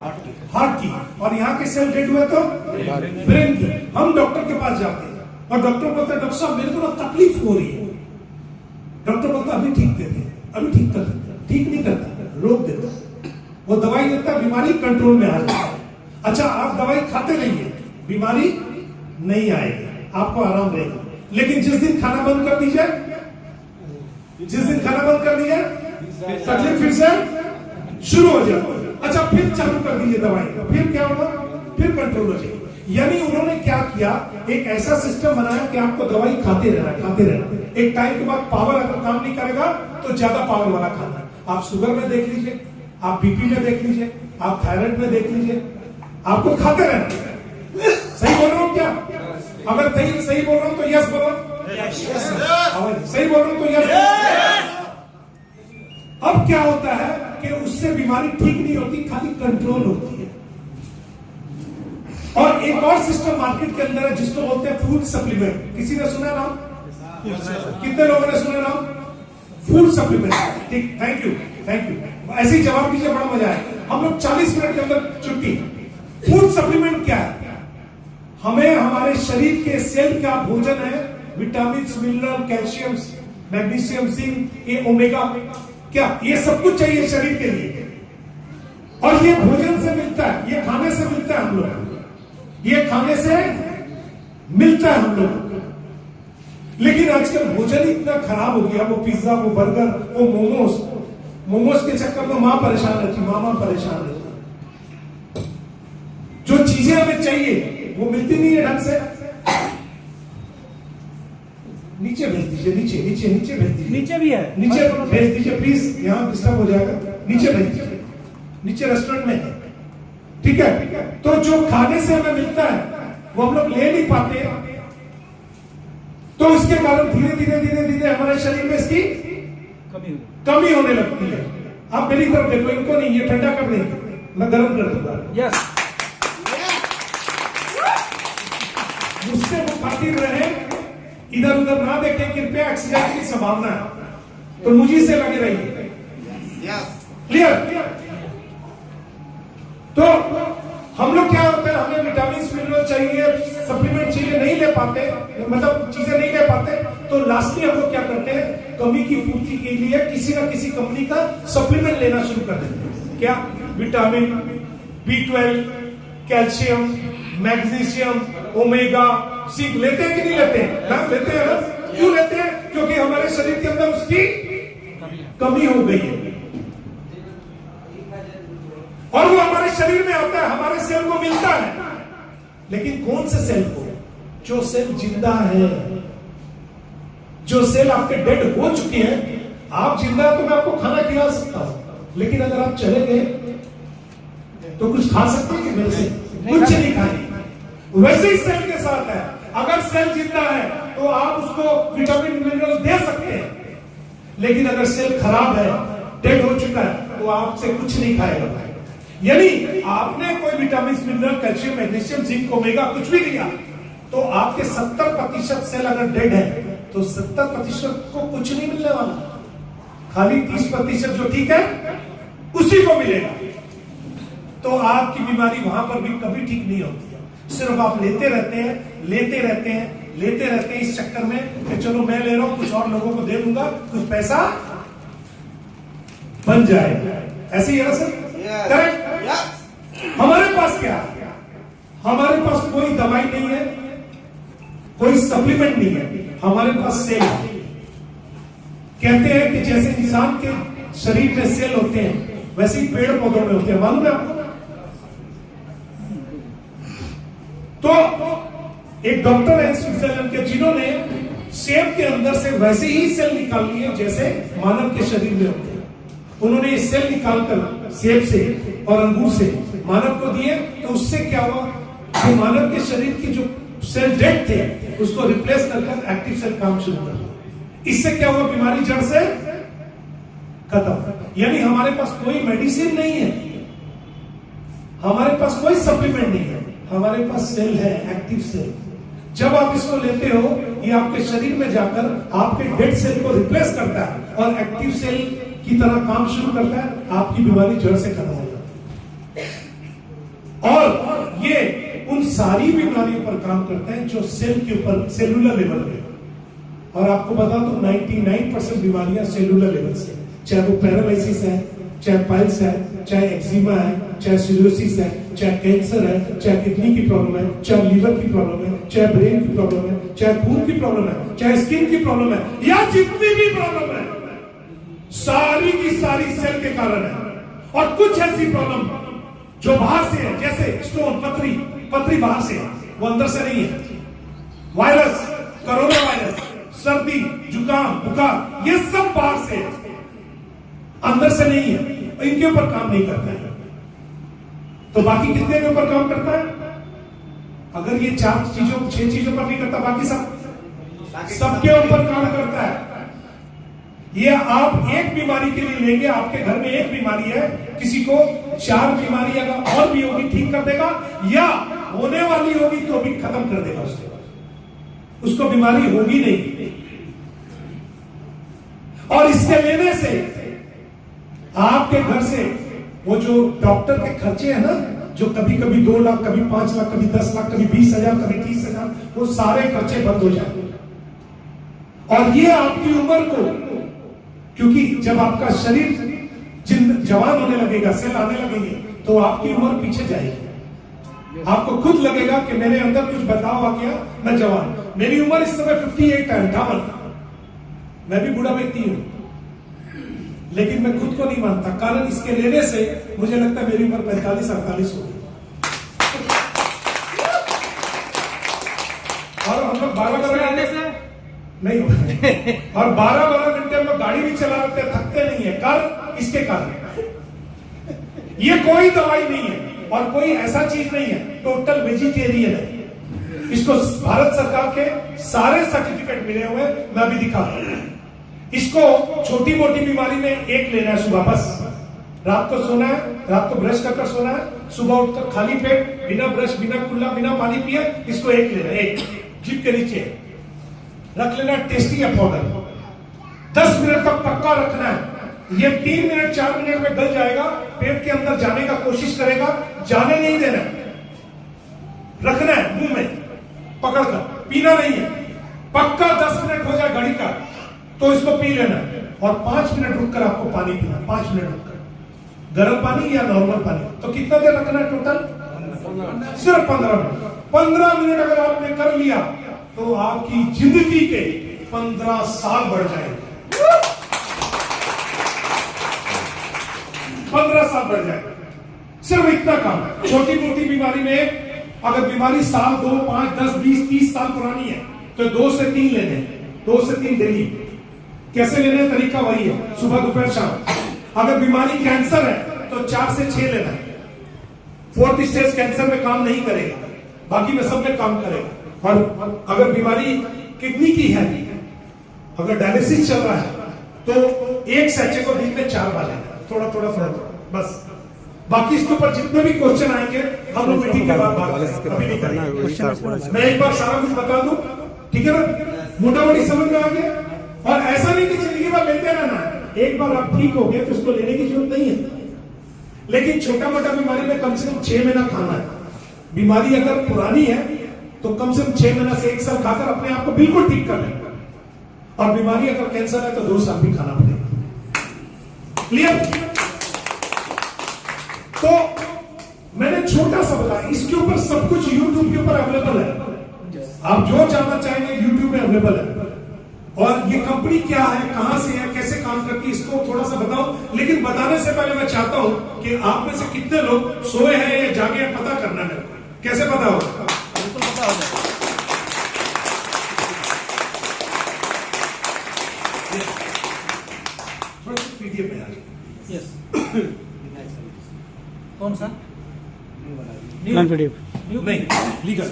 Heart की, और यहाँ के सेल डेड हुए तो ब्रेन की। हम डॉक्टर के पास जाते हैं और डॉक्टर बोलते हैं डॉक्टर साहब मेरे को ना तकलीफ हो रही है। डॉक्टर बोलता है अभी ठीक देते हैं, अभी ठीक कर देते हैं। ठीक नहीं करता, रोक देता, वो दवाई देता है, बीमारी कंट्रोल में आ जाती है। अच्छा आप दवाई खाते रहिए, बीमारी नहीं आएगी, आपको आराम रहेगा। लेकिन जिस दिन खाना बंद कर दीजिए, तकलीफ फिर से शुरू हो जाएगी। अच्छा फिर चालू कर दीजिए दवाई, फिर क्या होगा, फिर कंट्रोल हो जाएगी। यानी उन्होंने क्या किया, एक ऐसा सिस्टम बनाया कि आपको दवाई खाते रहना। एक टाइम के बाद पावर अगर काम नहीं करेगा तो ज्यादा पावर वाला खाना है। आप शुगर में देख लीजिए, आप बीपी में देख लीजिए, आप थायराइड में देख लीजिए, आपको खाते रहना। सही बोल रहा हूं क्या? अगर सही बोल रहा हूं तो यस बोलो, सही बोल रहा हूं तो यस। अब क्या होता है कि उससे बीमारी ठीक नहीं होती, खाली कंट्रोल होती है। और एक और सिस्टम मार्केट के अंदर है जिसको बोलते हैं फूड सप्लीमेंट। किसी ने सुना नाम? कितने लोगों ने सुना नाम? Food supplement. ठीक, थैंक यू। ऐसे ही जवाब दीजिए, बड़ा मजा आए। हम लोग 40 मिनट के अंदर छुट्टी। फूड सप्लीमेंट क्या है? हमें हमारे शरीर के सेल का भोजन है, vitamin, mineral, calcium, magnesium, zinc, ये ओमेगा, क्या ये सब कुछ चाहिए शरीर के लिए। और ये भोजन से मिलता है, ये खाने से मिलता है हम लोग, ये खाने से मिलता है हम लोग। लेकिन आजकल भोजन इतना खराब हो गया, वो पिज्जा, वो बर्गर, वो मोमोज के चक्कर में माँ परेशान रहती, मामा परेशान रहती। जो चीजें हमें चाहिए वो मिलती नहीं है ढंग से। नीचे भेज दीजिए, नीचे भेज दीजिए, नीचे भी है, नीचे भेज दीजिए प्लीज, यहाँ डिस्टर्ब हो जाएगा। नीचे भेज दीजिए, नीचे रेस्टोरेंट में है, ठीक है। तो जो खाने से हमें मिलता है वो हम लोग ले नहीं पाते, तो इसके कारण धीरे धीरे हमारे शरीर में इसकी कमी होने लगती है। आप मेरी तरफ देखो, इनको नहीं, ये ठंडा कर देंगे, मैं गर्म कर दूंगा। यस, मुझसे वो खातिर रहे, इधर उधर ना देखें, कृपया एक्सीडेंट की संभावना है तो मुझे से लगे रहिए। क्लियर? तो हम लोग क्या होता है, हमें विटामिन, मिनरल चाहिए, सप्लीमेंट चाहिए, नहीं ले पाते, मतलब चीजें नहीं ले पाते, तो लास्टली हम लोग क्या करते हैं, कमी की पूर्ति के लिए किसी ना किसी कंपनी का सप्लीमेंट लेना शुरू कर देते हैं। क्या? Vitamin, B12, calcium, magnesium, omega, zinc लेते हैं कि नहीं लेते हैं? ना लेते हैं ना। क्यों लेते हैं? क्योंकि हमारे शरीर के अंदर उसकी कमी हो गई है और वो हमारे शरीर में आता है, हमारे सेल को मिलता है। लेकिन कौन से सेल को? जो सेल जिंदा है, जो सेल आपके डेड हो चुके हैं। आप जिंदा है तो मैं आपको खाना खिला सकता हूं, लेकिन अगर आप चले गए तो कुछ खा सकते हैं कि मेरे से? कुछ नहीं खाएंगे। वैसे ही सेल के साथ है, अगर सेल जिंदा है तो आप उसको विटामिन, मिनरल दे सकते हैं, लेकिन अगर सेल खराब है, डेड हो चुका है, तो आपसे कुछ नहीं खाएगा। यानी आपने कोई vitamin, mineral, calcium, magnesium, zinc, omega कुछ भी लिया, तो आपके 70% सेल अगर डेड है तो 70% को कुछ नहीं मिलने वाला, खाली 30% जो ठीक है उसी को मिलेगा। तो आपकी बीमारी वहां पर भी कभी ठीक नहीं होती है। सिर्फ आप लेते रहते हैं इस चक्कर में कि चलो मैं ले रहा हूं, कुछ और लोगों को दे दूंगा, कुछ पैसा बन जाएगा। ऐसे ही है ना सर? करेक्ट। हमारे पास क्या है? हमारे पास कोई दवाई नहीं है, कोई सप्लीमेंट नहीं है, हमारे पास सेल है। कहते हैं कि जैसे इंसान के शरीर में सेल होते हैं, वैसे ही पेड़ पौधों में होते हैं, मालूम है आपको? तो एक डॉक्टर है स्विट्जरलैंड के, जिन्होंने सेब के अंदर से वैसे ही सेल निकाल लिए जैसे मानव के शरीर में होते हैं। उन्होंने ये सेल निकालकर सेब से और अंगूर से मानव को दिए, तो उससे क्या हुआ कि मानव के शरीर की जो सेल डेड थे उसको रिप्लेस करके एक्टिव सेल काम शुरू कर दिया। इससे क्या हुआ? बीमारी जड़ से खत्म। यानी हमारे पास कोई मेडिसिन नहीं है, हमारे पास कोई सप्लीमेंट नहीं है, हमारे पास सेल है, एक्टिव सेल। जब आप इसको लेते हो, ये आपके शरीर में जाकर आपके डेड सेल को रिप्लेस करता है और एक्टिव सेल की तरह काम शुरू करता है, आपकी बीमारी जड़ से खत्म हो जाती है। और ये उन सारी बीमारियों पर काम करते हैं जो सेल के ऊपर, सेलुलर लेवल पे। और आपको बता दूं 99% बीमारियां सेलुलर लेवल से, चाहे वो पैरालिसिस है, चाहे पाइल्स है, चाहे एक्जिमा है, चाहे सिरोसिस है, चाहे कैंसर है, चाहे किडनी की प्रॉब्लम है, चाहे लीवर की प्रॉब्लम है, चाहे ब्रेन की प्रॉब्लम है, चाहे खून की प्रॉब्लम है, चाहे स्किन की प्रॉब्लम है, या जितनी भी प्रॉब्लम है सारी की सारी सेल के कारण है। और कुछ ऐसी प्रॉब्लम जो बाहर से है, जैसे स्टोन, पथरी बाहर से है, वो अंदर से नहीं है। वायरस, कोरोना वायरस, सर्दी, जुकाम, बुखार, ये सब बाहर से है, अंदर से नहीं है। इनके ऊपर काम नहीं करता है। तो बाकी कितने के ऊपर काम करता है? अगर ये 6 चीजों पर नहीं करता, बाकी सबके ऊपर काम करता है। ये आप एक बीमारी के लिए लेंगे, आपके घर में एक बीमारी है, किसी को 4 बीमारी अगर और भी होगी ठीक कर देगा, या होने वाली होगी तो भी खत्म कर देगा। उसको बीमारी होगी नहीं। और इसके लेने से आपके घर से वो जो डॉक्टर के खर्चे हैं ना, जो कभी कभी 2 लाख, कभी 5 लाख, कभी 10 लाख, कभी 20,000, कभी 30,000, वो सारे खर्चे बंद हो जाएंगे। और ये आपकी उम्र को, क्योंकि जब आपका शरीर जवान होने लगेगा, सेल आने लगेंगे, तो आपकी उम्र पीछे जाएगी। आपको खुद लगेगा कि मेरे अंदर कुछ बदलाव आ गया, मैं जवान। मेरी उम्र इस समय 58 है, 58। मैं भी बूढ़ा व्यक्ति हूं, लेकिन मैं खुद को नहीं मानता। कारण इसके लेने से मुझे लगता है मेरी उम्र 45-48 होगी। और हम लोग 12 से नहीं हो और 12 घंटे हम लोग गाड़ी भी चला लेते, थकते नहीं है। कारण इसके कारण ये कोई दवाई नहीं है और कोई ऐसा चीज नहीं है, टोटल वेजिटेरियन है। इसको भारत सरकार के सारे सर्टिफिकेट मिले हुए, मैं अभी दिखाता हूं। इसको छोटी मोटी बीमारी में एक लेना है सुबह, बस रात को सोना है, रात को ब्रश कर सोना है, सुबह उठकर खाली पेट, बिना ब्रश, बिना कुल्ला, बिना पानी पिए इसको एक लेना है। एक जीभ के नीचे रख लेना टेस्टी है पाउडर, 10 मिनट तक पक्का रखना है। ये 3 मिनट 4 मिनट में गल जाएगा, पेट के अंदर जाने का कोशिश करेगा, जाने नहीं देना, रखना है मुंह में पकड़कर, पीना नहीं है। पक्का 10 मिनट हो जाए घड़ी का तो इसको पी लेना, और 5 मिनट रुककर आपको पानी पीना, 5 मिनट रुककर, गर्म पानी या नॉर्मल पानी। तो कितना देर रखना है टोटल? सिर्फ 15 मिनट। 15 मिनट अगर आपने कर लिया तो आपकी जिंदगी के 15 साल बढ़ जाएंगे। 15 साल बढ़ जाएगा, सिर्फ इतना काम। छोटी मोटी बीमारी में अगर बीमारी साल, 2, 5, 10, 20, 30 साल पुरानी है तो 2 से 3 लेने, 2 से 3 डेली। कैसे लेने, तरीका वही है, सुबह दोपहर शाम। अगर बीमारी कैंसर है तो 4 से 6 लेना है। 4th स्टेज कैंसर में काम नहीं करेगा, बाकी में सब में काम करेगा। और अगर बीमारी किडनी की है, अगर डायलिसिस चल रहा है तो एक सैचे को दिन में 4 बार लेना, थोड़ा थोड़ा थोड़ा थोड़ा, बस। बाकी इसके ऊपर जितने भी क्वेश्चन आएंगे हम लोग मीटिंग के बाद बात करेंगे, अभी नहीं करेंगे। मैं एक बार सारा कुछ बता दूं, ठीक है ना? मोटा मोटी समझ में आ गया। और ऐसा नहीं कि जिंदगी भर लेते रहना, एक बार आप ठीक हो गए तो उसको लेने की जरूरत नहीं है। लेकिन छोटा मोटा बीमारी में कम से कम 6 महीना खाना है। बीमारी अगर पुरानी है तो कम से कम 6 महीना से 1 साल खाकर अपने आप को बिल्कुल ठीक कर लेना। और बीमारी अगर कैंसर है तो 2 साल भी खाना पड़ेगा। क्लियर? तो मैंने छोटा सा बताया, इसके ऊपर सब कुछ यूट्यूब के ऊपर अवेलेबल है। आप जो जानना चाहेंगे यूट्यूब में अवेलेबल है। और ये कंपनी क्या है, कहां से है, कैसे काम करती है, इसको थोड़ा सा बताऊं। लेकिन बताने से पहले मैं चाहता हूं कि आप में से कितने लोग सोए हैं या जागे हैं, पता करना है। कैसे पता होगा? बिल्कुल पता हो जाएगा। पीडीएफ में आ जाए। यस। कौन सा? नहीं, लीगल।